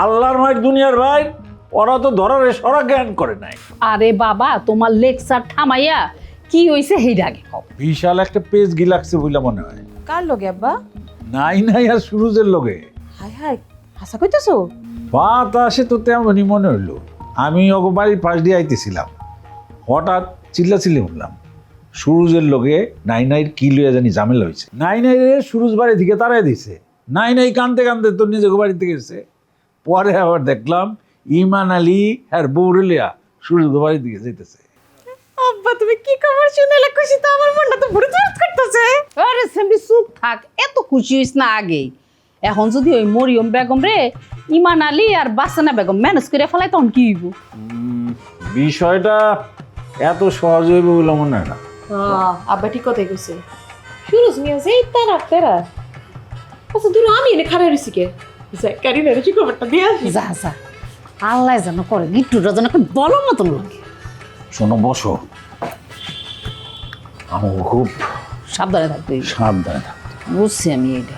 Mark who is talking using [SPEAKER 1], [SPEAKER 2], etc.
[SPEAKER 1] আল্লাহর মায়ের দুনিয়ার ভাই, ওরা তো ধরার সরা জ্ঞান করে নাই।
[SPEAKER 2] আরে বাবা, তোমার লেকচার থামাইয়া কি হইছে হেইডা আগে কও।
[SPEAKER 1] বিশাল একটা পেজ গি লাগছে বলে মনে হয়।
[SPEAKER 3] কার লগে আব্বা?
[SPEAKER 1] নাই আর সুরুজের লগে।
[SPEAKER 3] হাই হাই, হাসা কইতেছো?
[SPEAKER 1] বাতাসে তো তেমনই মনে হইলো। আমি ওগো বাড়ির পাশ দিয়ে আইতেছিলাম, হঠাৎ চিল্লাচিল্লি উঠলাম। সুরুজের লগে নাইনাইর কি লইয়া জানি ঝামেলা হয়েছে। নাইনাইরে সুরুজ বাড়ি দিকে তাড়াই দিছে। নাই কানতে কানতে তোর নিজেকে বাড়িতে গেছে। পরে আবার দেখলাম ইমান আলী আর বৌরলিয়া সুরুজ বাড়ির দিকে যেতেছে।
[SPEAKER 3] আব্বা তুমি কি খবর শুনলে? খুশি তো আমার মনটা তো ভরে করতেছে।
[SPEAKER 2] আরে সেমনি চুপ থাক, এত খুশি হইস না আগেই। এখন যদি ওই মরিয়ম বেগম রে ইমান আলী আর বাসানা বেগম ম্যানেজ করে ফেলায় তখন কি হইব?
[SPEAKER 1] বিষয়টা এত সহজ হইবে বলে মনে হয় না।
[SPEAKER 3] আব্বা ঠিক কথাই কইছে। সুরজ মিয়া যেই তারা তেরা। আচ্ছা দূর আমি এনে খারাপ হইছি কে? যাই কারিনা রে কি খবরটা দিয়ে আসি।
[SPEAKER 2] যা যা, আল্লাহ যেন করে গিট্টুটা যেন একটা বলার মতন লাগে।
[SPEAKER 1] শোনো, বসো। আমার খুব
[SPEAKER 2] সাবধানে থাকবে,
[SPEAKER 1] সাবধানে থাকো।
[SPEAKER 2] বুঝছি আমি এটা।